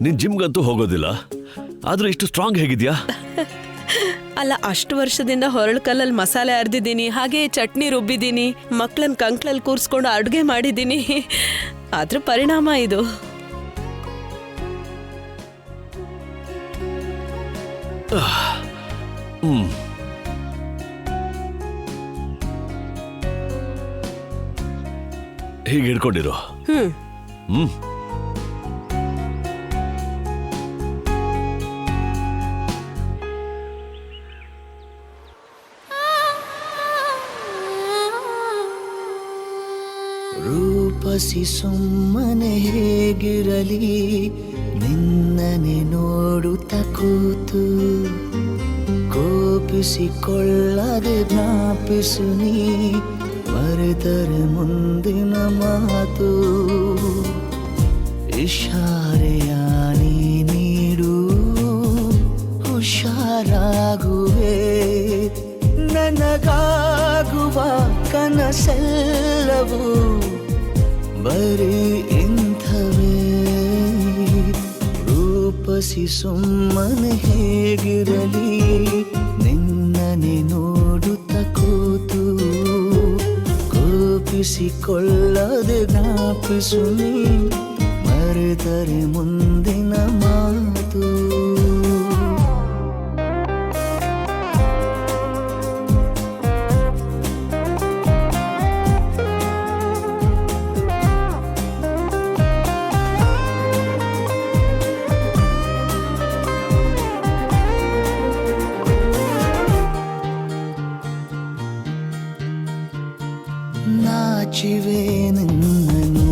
ನೀನ್ ಜಿಮ್ಗಂತೂ ಹೋಗೋದಿಲ್ಲ, ಆದ್ರೆ ಇಷ್ಟು ಸ್ಟ್ರಾಂಗ್ ಹೇಗಿದ್ಯಾ? ಅಲ್ಲ, ಅಷ್ಟು ವರ್ಷದಿಂದ ಹೊರಳು ಕಲ್ಲಲ್ಲಿ ಮಸಾಲೆ ಅರ್ದಿದ್ದೀನಿ, ಹಾಗೆ ಚಟ್ನಿ ರುಬ್ಬಿದ್ದೀನಿ, ಮಕ್ಳನ್ನ ಕಂಕ್ಳಲ್ಲಿ ಕೂರಿಸ್ಕೊಂಡು ಅಡುಗೆ ಮಾಡಿದ್ದೀನಿ. ಅದ್ರ ಪರಿಣಾಮ ಇದು. ಹೀಗೆ ಹಿಡ್ಕೊಂಡಿರೋ. ರೂಪಸಿ ಸುಮ್ಮನೆ ಹೇಗಿರಲಿ, ನಿನ್ನನೆ ನೋಡುತ್ತ ಕೂತು ಕೋಪಿಸಿಕೊಳ್ಳದೆ ಜ್ಞಾಪಿಸು ನೀ, ಮರೆತರೆ ಮುಂದಿನ ಮಾತು. ಇಶಾರೆಯ ನೀ ನೀಡು, ಹುಷಾರಾಗುವೆ, ನನಗಾಗುವ ಕನಸೆಲ್ಲವೂ ಬರೀ ಇಂಥವೇ. ರೂಪಸಿ ಸುಮ್ಮನೆ ಹೇಗಿರಲಿ, ನಿನ್ನನೆ ನೋಡುತ್ತ ಕೂತು ಕೋಪಿಸಿಕೊಳ್ಳದೆ ಜ್ಞಾಪಿಸು ನೀ, ಮರೆತರೆ ಮುಂದಿನ ಮಾತು. ನಾಚಿವೆ ನಿನ್ನನು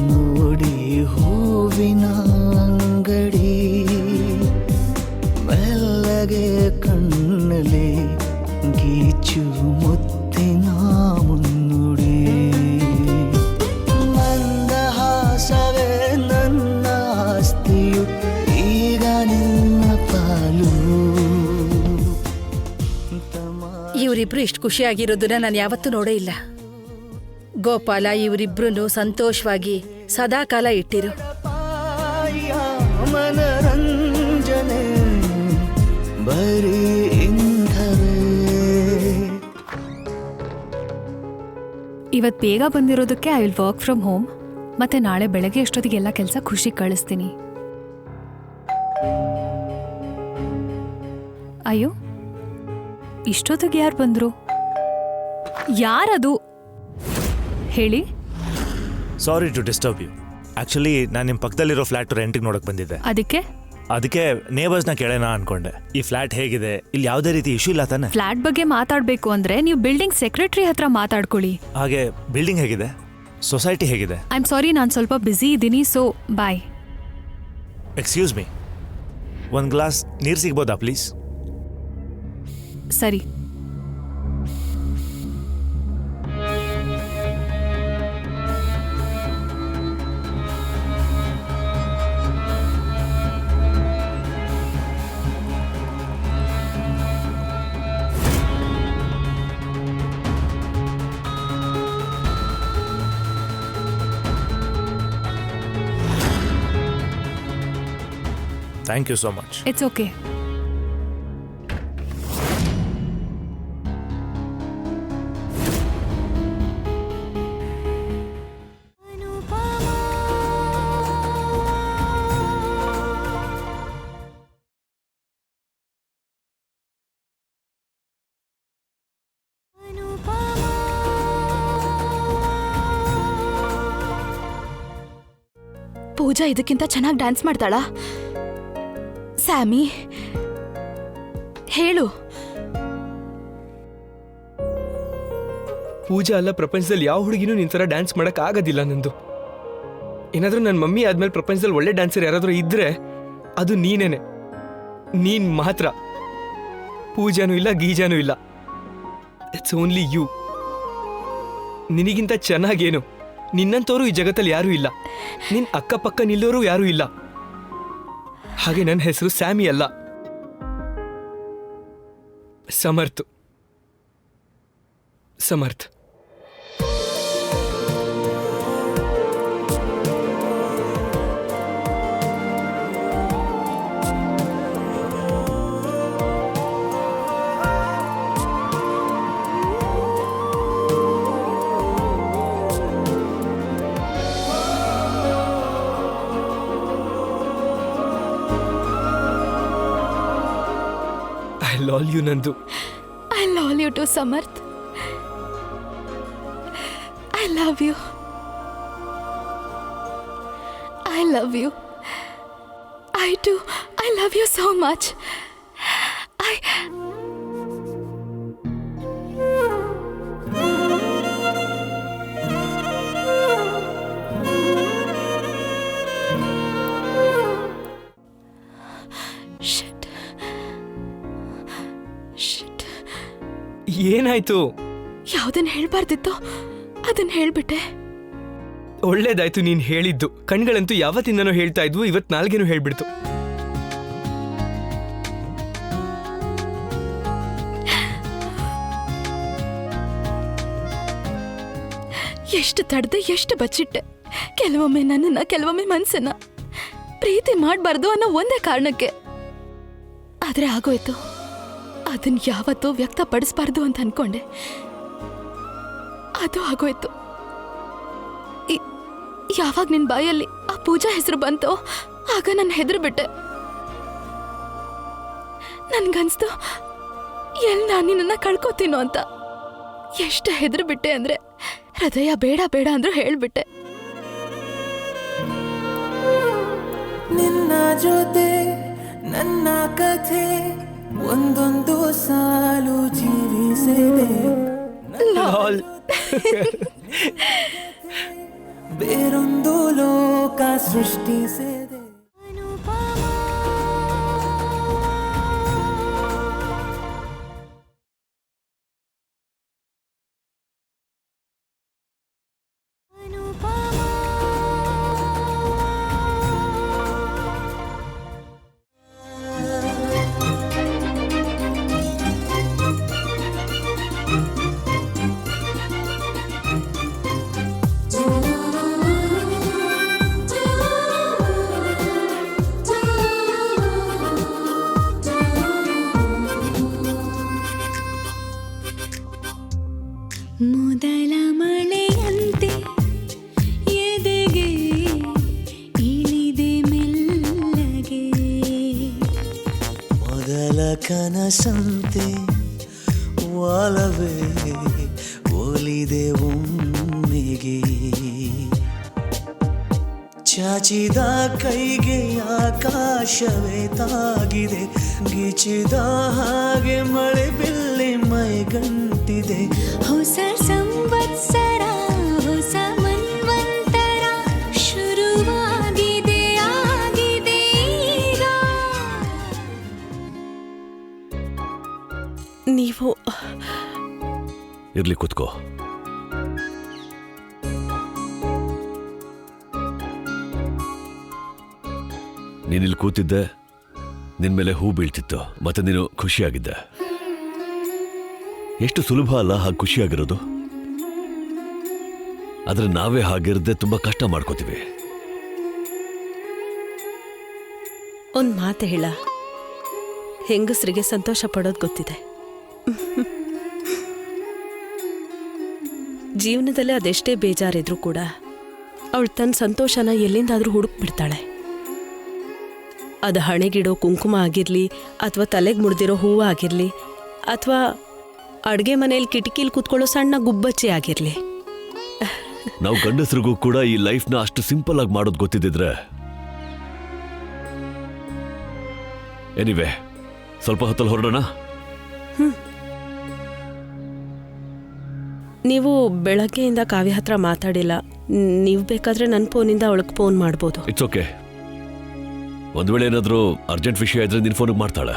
ನೋಡಿ ಹೂವಿನ ಅಂಗಡಿ, ಮೆಲ್ಲಗೆ ಕಣ್ಣಲೆ ಗೀಚು ಮುತ್ತಿನ ಮುನ್ನುಡಿ. ಮಂದಹಾಸವೇ ನನ್ನ ಆಸ್ತಿಯು, ಈಗ ನಿನ್ನ ಪಾಲು. ಇವರಿಬ್ರು ಇಷ್ಟು ಖುಷಿಯಾಗಿರೋದನ್ನ ನಾನು ಯಾವತ್ತೂ ನೋಡೇ ಇಲ್ಲ. ಗೋಪಾಲ ಇವರಿಬ್ರು ಸಂತೋಷವಾಗಿ ಸದಾಕಾಲ ಇಟ್ಟಿರು. ಮನರಂಜನೆ ಬರೀ ಇಂಥವೇ. ಇವತ್ತು ಬೇಗ ಬಂದಿರೋದಕ್ಕೆ I will work from home. ಮತ್ತೆ ನಾಳೆ ಬೆಳಗ್ಗೆ ಎಷ್ಟೊತ್ತಿಗೆಲ್ಲ ಕೆಲಸ ಖುಷಿ ಕಳಿಸ್ತೀನಿ. ಅಯ್ಯೋ, ಇಷ್ಟೊತ್ತಿಗೆ ಯಾರು ಬಂದ್ರು? ಯಾರದು ಹೇಳಿ? Sorry to disturb you. Actually ನಾನು ನಿಮ್ಮ ಪಕ್ಕದಲ್ಲಿರೋ ಫ್ಲಾಟ್ ರೆಂಟಿಗೆ ನೋಡಕ್ ಬಂದಿದ್ದೆ. ಅದಕ್ಕೆ ನೇಬರ್ಸ್ನ ಕೇಳೋಣ ಅನ್ಕೊಂಡೆ. ಈ ಫ್ಲಾಟ್ ಹೇಗಿದೆ? ಇಲ್ಲಿ ಯಾವುದೇ ರೀತಿ ಇಶ್ಯೂ ಇಲ್ಲ ತಾನೆ? ಫ್ಲಾಟ್ ಬಗ್ಗೆ ಮಾತಾಡಬೇಕು ಅಂದ್ರೆ ನೀವು ಬಿಲ್ಡಿಂಗ್ ಸೆಕ್ರೆಟರಿ ಹತ್ರ ಮಾತಾಡ್ಕೊಳ್ಳಿ. ಹಾಗೆ ಬಿಲ್ಡಿಂಗ್ ಹೇಗಿದೆ? ಸೊಸೈಟಿ ಹೇಗಿದೆ? ಐ ಆಮ್ ಸಾರಿ, ನಾನು ಸ್ವಲ್ಪ ಬ್ಯುಸಿ ಇದ್ದೀನಿ, ಸೊ ಬಾಯ್. ಎಕ್ಸ್ಕ್ಯೂಸ್ ಮೀ, ಒಂದು ಗ್ಲಾಸ್ ನೀರು ಸಿಗ್ಬೋದಾ ಪ್ಲೀಸ್? ಸರಿ. Thank you so much. It's okay. ಪೂಜಾ ಇದಕ್ಕಿಂತ ಚೆನ್ನಾಗಿ ಡ್ಯಾನ್ಸ್ ಮಾಡ್ತಾಳಾ? ಸ್ಯಾಮಿ, ಹೇಳು. ಪೂಜಾ ಅಲ್ಲ, ಪ್ರಪಂಚದಲ್ಲಿ ಯಾವ ಹುಡುಗಿನೂ ನಿನ್ ಥರ ಡ್ಯಾನ್ಸ್ ಮಾಡಕ್ ಆಗೋದಿಲ್ಲ ನಂದು. ಏನಾದ್ರೂ ನನ್ನ ಮಮ್ಮಿ ಆದ್ಮೇಲೆ ಪ್ರಪಂಚದಲ್ಲಿ ಒಳ್ಳೆ ಡ್ಯಾನ್ಸರ್ ಯಾರಾದ್ರೂ ಇದ್ರೆ ಅದು ನೀನೇನೆ. ನೀನ್ ಮಾತ್ರ. ಪೂಜಾನೂ ಇಲ್ಲ, ಗೀಜಾನೂ ಇಲ್ಲ. It's only you. ನಿನಗಿಂತ ಚೆನ್ನಾಗೇನು? ನಿನ್ನಂತವರು ಈ ಜಗತ್ತಲ್ಲಿ ಯಾರೂ ಇಲ್ಲ. ನಿನ್ ಅಕ್ಕಪಕ್ಕ ನಿಲ್ಲೋರು ಯಾರೂ ಇಲ್ಲ. ಹಾಗೆ ನನ್ನ ಹೆಸರು ಸ್ಯಾಮಿ ಅಲ್ಲ, ಸಮರ್ಥ್. ಸಮರ್ಥ್. ಲವ್ ಯು ನಂದು. I love you too Samarth. I love you. I love you. I do. I love you so much. Shit. ಏನಾಯ್ತು? ಯಾವುದನ್ನ ಹೇಳ್ಬಾರ್ದಿತ್ತೋ ಅದನ್ನ ಹೇಳ್ಬಿಟ್ಟೆ. ಒಳ್ಳೇದಾಯ್ತು ನೀನ್ ಹೇಳಿದ್ದು. ಕಣ್ಗಳಂತೂ ಯಾವತ್ತಿಂದನೋ ಹೇಳ್ತಾ ಇದ್ವು, ಇವತ್ ನಾಲ್ಗೇನು ಹೇಳ್ಬಿಡ್ತು. ಎಷ್ಟು ತಡೆದೆ, ಎಷ್ಟು ಬಚ್ಚಿಟ್ಟೆ. ಕೆಲವೊಮ್ಮೆ ನನ್ನನ್ನ, ಕೆಲವೊಮ್ಮೆ ಮನ್ಸನ್ನ ಪ್ರೀತಿ ಮಾಡಬಾರ್ದು ಅನ್ನೋ ಒಂದೇ ಕಾರಣಕ್ಕೆ. ಆದ್ರೆ ಆಗೋಯ್ತು. ಅದನ್ನ ಯಾವತ್ತೂ ವ್ಯಕ್ತಪಡಿಸಬಾರ್ದು ಅಂತ ಅನ್ಕೊಂಡೆ. ಅದು ಆಗೋಯ್ತು. ಯಾವಾಗ ನಿನ್ ಬಾಯಲ್ಲಿ ಆ ಪೂಜಾ ಹೆಸರು ಬಂತೋ ಆಗ ನಾನು ಹೆದರ್ಬಿಟ್ಟೆ. ನನ್ಗನ್ಸ್ತು ನಾನು ನಿನ್ನ ಕಳ್ಕೋತೀನೋ ಅಂತ. ಎಷ್ಟು ಹೆದರ್ಬಿಟ್ಟೆ ಅಂದ್ರೆ ಹೃದಯ ಬೇಡ ಬೇಡ ಅಂದ್ರೂ ಹೇಳ್ಬಿಟ್ಟೆ. ನಿನ್ನ ಜೊತೆ ನನ್ನ ಕಥೆ ಒಂದೊಂದು ಸಾಲು ಜೀವಿಸಿದೆ. ಬೇರೊಂದು ಲೋಕ ಸೃಷ್ಟಿಸಿದೆ. ಮೊದಲ ಮಳೆಯಂತೆ ಎದೆಗೆ ಇಳಿದೆ ಮೆಲ್ಲಗೆ. ಮೊದಲ ಕನಸಂತೆ ಒಲವೇ ಒಲಿದೆ ಒಮ್ಮೆಗೆ. ಚಾಚಿದ ಕೈಗೆ ಆಕಾಶವೇ ತಾಗಿದೆ. ಗಿಚಿದ ಹಾಗೆ ಮಳೆ ಬಿಲ್ಲಿ ಮೈಗಂಟಿದೆ. ಹೊಸ ಸಂವತ್ಸರ, ಹೊಸ ಮನ್ವಂತರ ಶುರುವಾಗಿದೆ, ಆಗಿದೆ ಈಗ. ನೀವು ಇರ್ಲಿ, ಕೂತ್ಕೋ. ನೀನಿಲ್ಲಿ ಕೂತಿದ್ದೆ, ನಿನ್ ಮೇಲೆ ಹೂ ಬೀಳ್ತಿತ್ತು, ಮತ್ತೆ ನೀನು ಖುಷಿಯಾಗಿದ್ದೆ. ಎಷ್ಟು ಸುಲಭ ಅಲ್ಲ ಹಾಗೆ ಖುಷಿಯಾಗಿರೋದು. ಆದ್ರೆ ನಾವೇ ಹಾಗಿರದೆ ತುಂಬಾ ಕಷ್ಟ ಮಾಡ್ಕೋತೀವಿ. ಒಂದ್ ಮಾತು ಹೇಳ, ಹೆಂಗಸರಿಗೆ ಸಂತೋಷ ಪಡೋದು ಗೊತ್ತಿದೆ. ಜೀವನದಲ್ಲಿ ಅದೆಷ್ಟೇ ಬೇಜಾರಿದ್ರು ಕೂಡ ಅವಳು ತನ್ನ ಸಂತೋಷನ ಎಲ್ಲಿಂದಾದ್ರೂ ಹುಡುಕ್ಬಿಡ್ತಾಳೆ. ಅದು ಹಣೆಗಿಡೋ ಕುಂಕುಮ ಆಗಿರ್ಲಿ, ಅಥವಾ ತಲೆಗೆ ಮುಡ್ದಿರೋ ಹೂವು ಆಗಿರ್ಲಿ, ಅಥವಾ ಅಡುಗೆ ಮನೆಯಲ್ಲಿ ಕಿಟಕಿಲಿ ಕೂತ್ಕೊಳ್ಳೋ ಸಣ್ಣ ಗುಬ್ಬಚ್ಚಿ ಆಗಿರ್ಲಿ. ನಾವು ಗಂಡಸರಿಗೂ ಕೂಡ ಈ ಲೈಫ್ನ ಅಷ್ಟು ಸಿಂಪಲ್ ಆಗಿ ಮಾಡೋದು ಗೊತ್ತಿದ್ದಿದ್ರೆ. ಎನಿವೆ, ಸ್ವಲ್ಪ ಹೊತ್ತಲ್ಲಿ ಹೊರಡೋಣ. ನೀವು ಬೆಳಗ್ಗೆಯಿಂದ ಕಾವ್ಯ ಹತ್ರ ಮಾತಾಡಿಲ್ಲ. ನೀವು ಬೇಕಾದ್ರೆ ನನ್ನ ಫೋನಿಂದ ಅವಳಿಗೆ ಫೋನ್ ಮಾಡ್ಬೋದು. It's okay. ಒಂದ್ ವೇಳೆ ಏನಾದರೂ ಅರ್ಜೆಂಟ್ ವಿಷಯ ಇದ್ರೆ ನಿನ್ ಫೋನಿಗೆ ಮಾಡ್ತಾಳೆ.